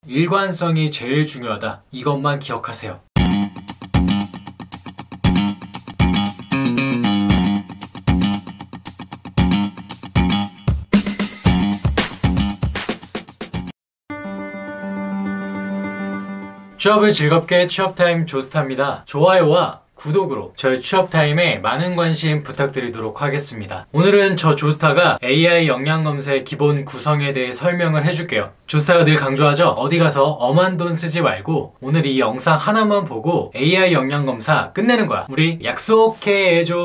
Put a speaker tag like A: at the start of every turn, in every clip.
A: 일관성이 제일 중요하다. 이것만 기억하세요. 취업을 즐겁게 취업타임 조스타입니다. 좋아요와 구독으로 저희 취업타임에 많은 관심 부탁드리도록 하겠습니다. 오늘은 저 조스타가 AI 역량검사의 기본 구성에 대해 설명을 해줄게요. 조스타가 늘 강조하죠. 어디 가서 엄한 돈 쓰지 말고 오늘 이 영상 하나만 보고 AI 역량검사 끝내는 거야. 우리 약속해줘.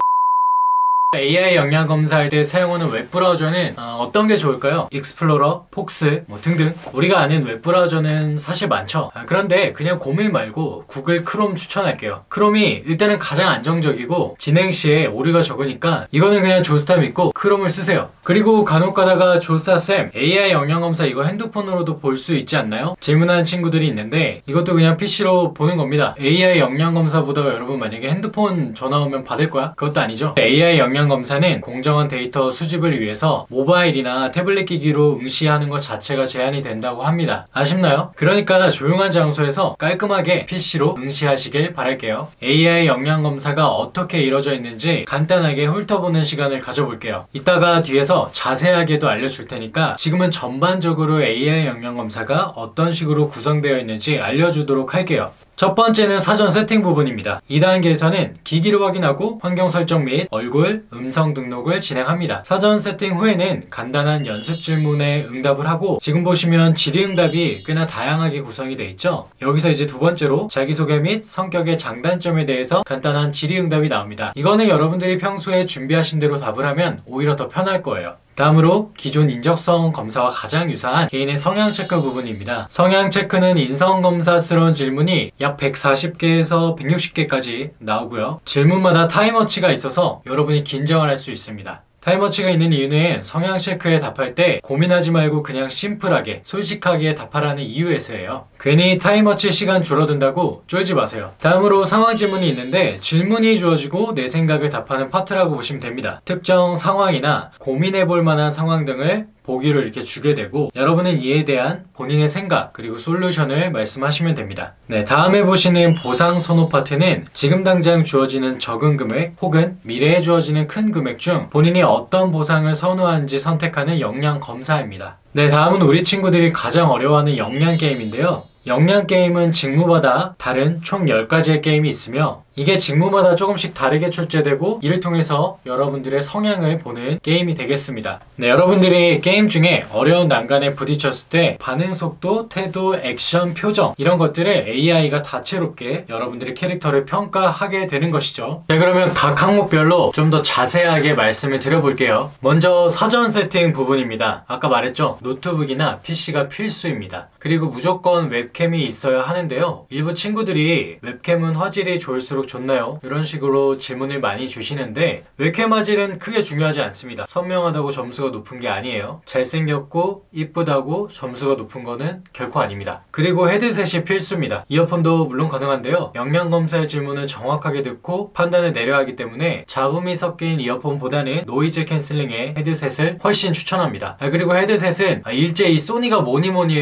A: AI 역량검사할 때 사용하는 웹브라우저는 어떤 게 좋을까요? 익스플로러, 폭스 등등 우리가 아는 웹브라우저는 사실 많죠. 그런데 그냥 고민 말고 구글 크롬 추천할게요. 크롬이 일단은 가장 안정적이고 진행 시에 오류가 적으니까 이거는 그냥 조스타 믿고 크롬을 쓰세요. 그리고 간혹 가다가 조스타쌤 AI 역량검사 이거 핸드폰으로도 볼 수 있지 않나요? 질문하는 친구들이 있는데 이것도 그냥 PC로 보는 겁니다. AI 역량검사 보다가 여러분 만약에 핸드폰 전화 오면 받을 거야? 그것도 아니죠. AI 역량검사는 공정한 데이터 수집을 위해서 모바일이나 태블릿 기기로 응시하는 것 자체가 제한이 된다고 합니다. 아쉽나요? 그러니까 조용한 장소에서 깔끔하게 PC로 응시하시길 바랄게요. AI 역량검사가 어떻게 이루어져 있는지 간단하게 훑어보는 시간을 가져볼게요. 이따가 뒤에서 자세하게도 알려줄 테니까 지금은 전반적으로 AI 역량검사가 어떤 식으로 구성되어 있는지 알려주도록 할게요. 첫 번째는 사전 세팅 부분입니다. 2단계에서는 기기를 확인하고 환경 설정 및 얼굴, 음성 등록을 진행합니다. 사전 세팅 후에는 간단한 연습 질문에 응답을 하고 지금 보시면 질의응답이 꽤나 다양하게 구성이 되어 있죠. 여기서 이제 두 번째로 자기소개 및 성격의 장단점에 대해서 간단한 질의응답이 나옵니다. 이거는 여러분들이 평소에 준비하신 대로 답을 하면 오히려 더 편할 거예요. 다음으로 기존 인적성 검사와 가장 유사한 개인의 성향 체크 부분입니다. 성향 체크는 인성검사스러운 질문이 약 140개에서 160개까지 나오고요. 질문마다 타임워치가 있어서 여러분이 긴장을 할 수 있습니다. 타임워치가 있는 이유는 성향 체크에 답할 때 고민하지 말고 그냥 심플하게 솔직하게 답하라는 이유에서예요. 괜히 타임워치 시간 줄어든다고 쫄지 마세요. 다음으로 상황 질문이 있는데 질문이 주어지고 내 생각을 답하는 파트라고 보시면 됩니다. 특정 상황이나 고민해볼 만한 상황 등을 보기로 이렇게 주게 되고 여러분은 이에 대한 본인의 생각 그리고 솔루션을 말씀하시면 됩니다. 네, 다음에 보시는 보상 선호 파트는 지금 당장 주어지는 적은 금액 혹은 미래에 주어지는 큰 금액 중 본인이 어떤 보상을 선호하는지 선택하는 역량 검사입니다. 네, 다음은 우리 친구들이 가장 어려워하는 역량 게임인데요. 역량 게임은 직무마다 다른 총 10가지의 게임이 있으며 이게 직무마다 조금씩 다르게 출제되고 이를 통해서 여러분들의 성향을 보는 게임이 되겠습니다. 네, 여러분들이 게임 중에 어려운 난간에 부딪혔을 때 반응 속도, 태도, 액션, 표정 이런 것들을 AI가 다채롭게 여러분들의 캐릭터를 평가하게 되는 것이죠. 자, 그러면 각 항목별로 좀 더 자세하게 말씀을 드려볼게요. 먼저 사전 세팅 부분입니다. 아까 말했죠? 노트북이나 PC가 필수입니다. 그리고 무조건 웹캠이 있어야 하는데요. 일부 친구들이 웹캠은 화질이 좋을수록 좋나요? 이런 식으로 질문을 많이 주시는데 웹캠 화질은 크게 중요하지 않습니다. 선명하다고 점수가 높은 게 아니에요. 잘생겼고 이쁘다고 점수가 높은 거는 결코 아닙니다. 그리고 헤드셋이 필수입니다. 이어폰도 물론 가능한데요. 역량검사의 질문을 정확하게 듣고 판단을 내려야 하기 때문에 잡음이 섞인 이어폰보다는 노이즈 캔슬링의 헤드셋을 훨씬 추천합니다. 그리고 헤드셋은 일제히 소니가 뭐니뭐니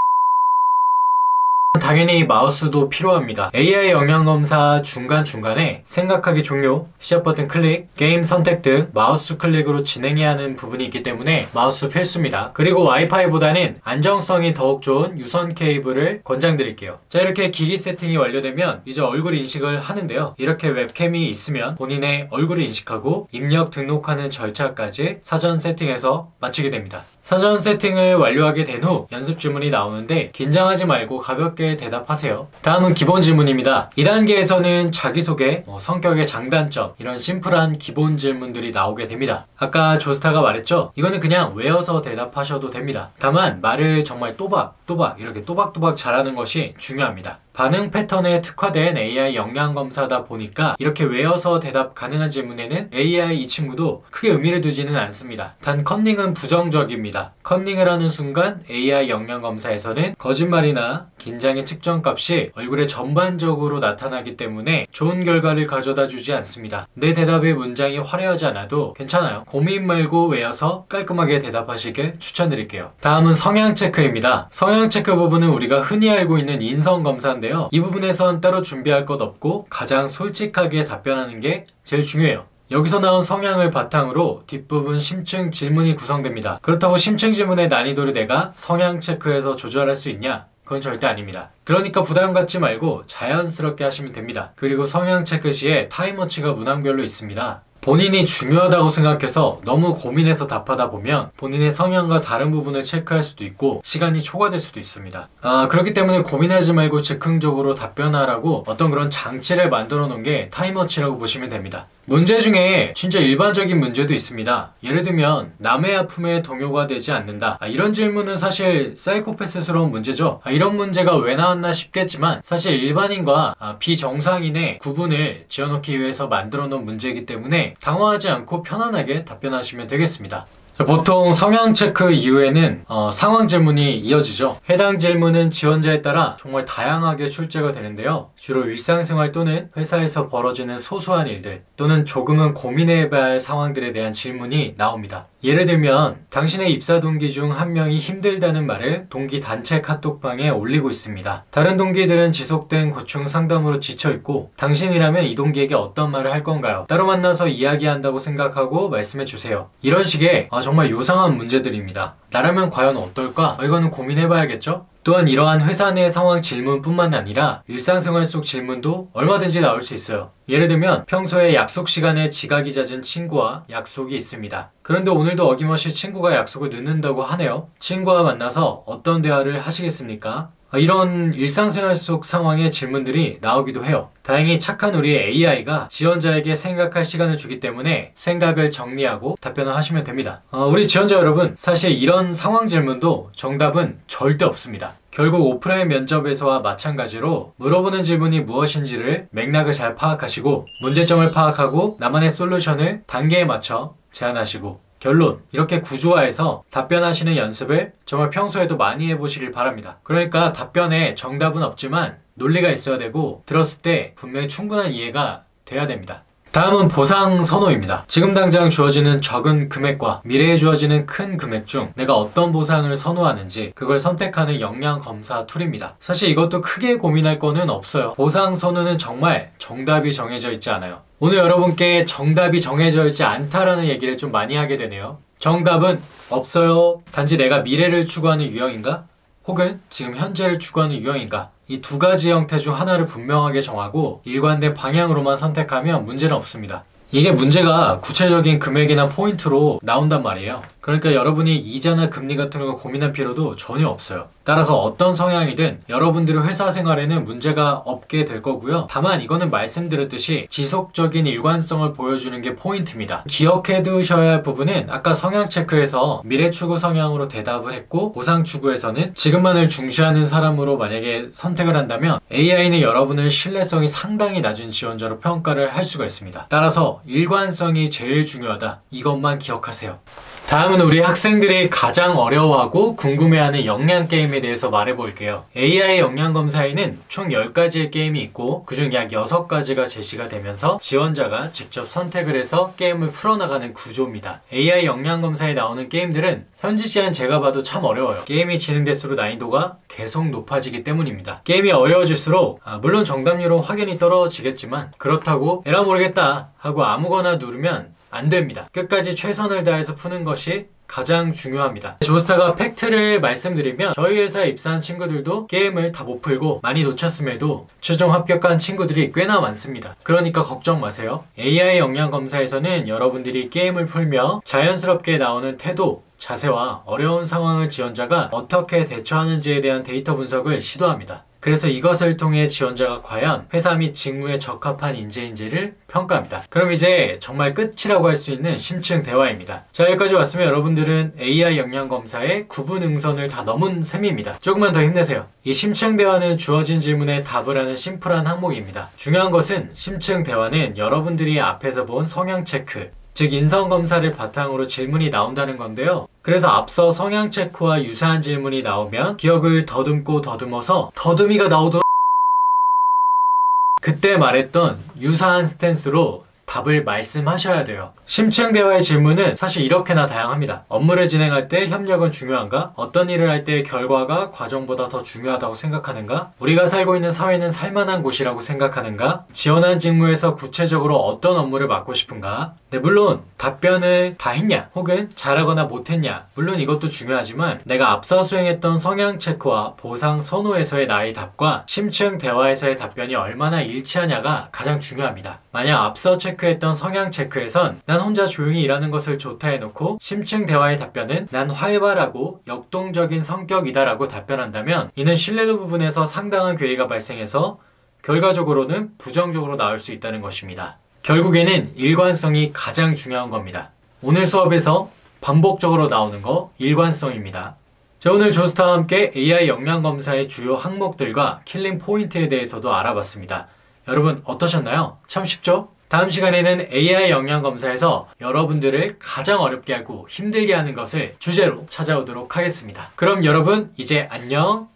A: 당연히 마우스도 필요합니다. AI 역량검사 중간중간에 생각하기 종료, 시작 버튼 클릭, 게임 선택 등 마우스 클릭으로 진행해야 하는 부분이 있기 때문에 마우스 필수입니다. 그리고 와이파이보다는 안정성이 더욱 좋은 유선 케이블을 권장드릴게요. 자, 이렇게 기기 세팅이 완료되면 이제 얼굴 인식을 하는데요. 이렇게 웹캠이 있으면 본인의 얼굴을 인식하고 입력 등록하는 절차까지 사전 세팅해서 마치게 됩니다. 사전 세팅을 완료하게 된 후 연습 질문이 나오는데 긴장하지 말고 가볍게 대답하세요. 다음은 기본 질문입니다. 2단계에서는 자기소개, 성격의 장단점 이런 심플한 기본 질문들이 나오게 됩니다. 아까 조스타가 말했죠? 이거는 그냥 외워서 대답하셔도 됩니다. 다만 말을 정말 또박또박 이렇게 또박또박 잘하는 것이 중요합니다. 반응 패턴에 특화된 AI 역량검사다 보니까 이렇게 외워서 대답 가능한 질문에는 AI 이 친구도 크게 의미를 두지는 않습니다. 단 컨닝은 부정적입니다. 됩니다. 컨닝을 하는 순간 AI 역량검사에서는 거짓말이나 긴장의 측정값이 얼굴에 전반적으로 나타나기 때문에 좋은 결과를 가져다 주지 않습니다. 내 대답의 문장이 화려하지 않아도 괜찮아요. 고민 말고 외워서 깔끔하게 대답하시길 추천드릴게요. 다음은 성향 체크입니다. 성향 체크 부분은 우리가 흔히 알고 있는 인성 검사인데요. 이 부분에선 따로 준비할 것 없고 가장 솔직하게 답변하는 게 제일 중요해요. 여기서 나온 성향을 바탕으로 뒷부분 심층 질문이 구성됩니다. 그렇다고 심층 질문의 난이도를 내가 성향 체크해서 조절할 수 있냐? 그건 절대 아닙니다. 그러니까 부담 갖지 말고 자연스럽게 하시면 됩니다. 그리고 성향 체크 시에 타임워치가 문항별로 있습니다. 본인이 중요하다고 생각해서 너무 고민해서 답하다 보면 본인의 성향과 다른 부분을 체크할 수도 있고 시간이 초과될 수도 있습니다. 그렇기 때문에 고민하지 말고 즉흥적으로 답변하라고 어떤 그런 장치를 만들어 놓은 게 타임워치라고 보시면 됩니다. 문제 중에 진짜 일반적인 문제도 있습니다. 예를 들면 남의 아픔에 동요가 되지 않는다. 이런 질문은 사실 사이코패스스러운 문제죠. 이런 문제가 왜 나왔나 싶겠지만 사실 일반인과 비정상인의 구분을 지어놓기 위해서 만들어 놓은 문제이기 때문에 당황하지 않고 편안하게 답변하시면 되겠습니다. 보통 성향 체크 이후에는 상황 질문이 이어지죠. 해당 질문은 지원자에 따라 정말 다양하게 출제가 되는데요. 주로 일상생활 또는 회사에서 벌어지는 소소한 일들 또는 조금은 고민해봐야 할 상황들에 대한 질문이 나옵니다. 예를 들면 당신의 입사 동기 중 한 명이 힘들다는 말을 동기 단체 카톡방에 올리고 있습니다. 다른 동기들은 지속된 고충 상담으로 지쳐있고 당신이라면 이 동기에게 어떤 말을 할 건가요? 따로 만나서 이야기한다고 생각하고 말씀해 주세요. 이런 식의 정말 요상한 문제들입니다. 나라면 과연 어떨까? 이거는 고민해봐야겠죠? 또한 이러한 회사 내 상황 질문뿐만 아니라 일상생활 속 질문도 얼마든지 나올 수 있어요. 예를 들면 평소에 약속 시간에 지각이 잦은 친구와 약속이 있습니다. 그런데 오늘도 어김없이 친구가 약속을 늦는다고 하네요. 친구와 만나서 어떤 대화를 하시겠습니까? 이런 일상생활 속 상황의 질문들이 나오기도 해요. 다행히 착한 우리의 AI가 지원자에게 생각할 시간을 주기 때문에 생각을 정리하고 답변을 하시면 됩니다. 우리 지원자 여러분, 사실 이런 상황 질문도 정답은 절대 없습니다. 결국 오프라인 면접에서와 마찬가지로 물어보는 질문이 무엇인지를 맥락을 잘 파악하시고 문제점을 파악하고 나만의 솔루션을 단계에 맞춰 제안하시고 결론, 이렇게 구조화해서 답변하시는 연습을 정말 평소에도 많이 해보시길 바랍니다. 그러니까 답변에 정답은 없지만 논리가 있어야 되고 들었을 때 분명히 충분한 이해가 돼야 됩니다. 다음은 보상 선호입니다. 지금 당장 주어지는 적은 금액과 미래에 주어지는 큰 금액 중 내가 어떤 보상을 선호하는지 그걸 선택하는 역량 검사 툴입니다. 사실 이것도 크게 고민할 거는 없어요. 보상 선호는 정말 정답이 정해져 있지 않아요. 오늘 여러분께 정답이 정해져 있지 않다라는 얘기를 좀 많이 하게 되네요. 정답은 없어요. 단지 내가 미래를 추구하는 유형인가? 혹은 지금 현재를 추구하는 유형인가? 이 두 가지 형태 중 하나를 분명하게 정하고 일관된 방향으로만 선택하면 문제는 없습니다. 이게 문제가 구체적인 금액이나 포인트로 나온단 말이에요. 그러니까 여러분이 이자나 금리 같은 거 고민할 필요도 전혀 없어요. 따라서 어떤 성향이든 여러분들의 회사 생활에는 문제가 없게 될 거고요. 다만 이거는 말씀드렸듯이 지속적인 일관성을 보여주는 게 포인트입니다. 기억해 두셔야 할 부분은 아까 성향 체크에서 미래 추구 성향으로 대답을 했고 보상 추구에서는 지금만을 중시하는 사람으로 만약에 선택을 한다면 AI는 여러분의 신뢰성이 상당히 낮은 지원자로 평가를 할 수가 있습니다. 따라서 일관성이 제일 중요하다. 이것만 기억하세요. 다음은 우리 학생들이 가장 어려워하고 궁금해하는 역량 게임에 대해서 말해볼게요. AI 역량 검사에는 총 10가지의 게임이 있고 그중 약 6가지가 제시가 되면서 지원자가 직접 선택을 해서 게임을 풀어나가는 구조입니다. AI 역량 검사에 나오는 게임들은 현지 시한 제가 봐도 참 어려워요. 게임이 진행될수록 난이도가 계속 높아지기 때문입니다. 게임이 어려워질수록 물론 정답률은 확연히 떨어지겠지만 그렇다고 에라 모르겠다 하고 아무거나 누르면 안 됩니다. 끝까지 최선을 다해서 푸는 것이 가장 중요합니다. 조스타가 팩트를 말씀드리면 저희 회사에 입사한 친구들도 게임을 다 못 풀고 많이 놓쳤음에도 최종 합격한 친구들이 꽤나 많습니다. 그러니까 걱정 마세요. AI 역량 검사에서는 여러분들이 게임을 풀며 자연스럽게 나오는 태도, 자세와 어려운 상황을 지원자가 어떻게 대처하는지에 대한 데이터 분석을 시도합니다. 그래서 이것을 통해 지원자가 과연 회사 및 직무에 적합한 인재인지를 평가합니다. 그럼 이제 정말 끝이라고 할 수 있는 심층 대화입니다. 자, 여기까지 왔으면 여러분들은 AI 역량 검사의 구분 응선을 다 넘은 셈입니다. 조금만 더 힘내세요. 이 심층 대화는 주어진 질문에 답을 하는 심플한 항목입니다. 중요한 것은 심층 대화는 여러분들이 앞에서 본 성향 체크, 즉 인성검사를 바탕으로 질문이 나온다는 건데요. 그래서 앞서 성향 체크와 유사한 질문이 나오면 기억을 더듬고 더듬어서 더듬이가 나오도록 그때 말했던 유사한 스탠스로 답을 말씀하셔야 돼요. 심층 대화의 질문은 사실 이렇게나 다양합니다. 업무를 진행할 때 협력은 중요한가? 어떤 일을 할 때 결과가 과정보다 더 중요하다고 생각하는가? 우리가 살고 있는 사회는 살만한 곳이라고 생각하는가? 지원한 직무에서 구체적으로 어떤 업무를 맡고 싶은가? 네, 물론 답변을 다 했냐? 혹은 잘하거나 못했냐? 물론 이것도 중요하지만 내가 앞서 수행했던 성향 체크와 보상 선호에서의 나의 답과 심층 대화에서의 답변이 얼마나 일치하냐가 가장 중요합니다. 만약 앞서 체크했던 성향 체크에선 난 혼자 조용히 일하는 것을 좋다 해놓고 심층 대화의 답변은 난 활발하고 역동적인 성격이다 라고 답변한다면 이는 신뢰도 부분에서 상당한 괴리가 발생해서 결과적으로는 부정적으로 나올 수 있다는 것입니다. 결국에는 일관성이 가장 중요한 겁니다. 오늘 수업에서 반복적으로 나오는 거 일관성입니다. 자, 오늘 조스타와 함께 AI 역량검사의 주요 항목들과 킬링 포인트에 대해서도 알아봤습니다. 여러분 어떠셨나요? 참 쉽죠? 다음 시간에는 AI 역량검사에서 여러분들을 가장 어렵게 하고 힘들게 하는 것을 주제로 찾아오도록 하겠습니다. 그럼 여러분 이제 안녕!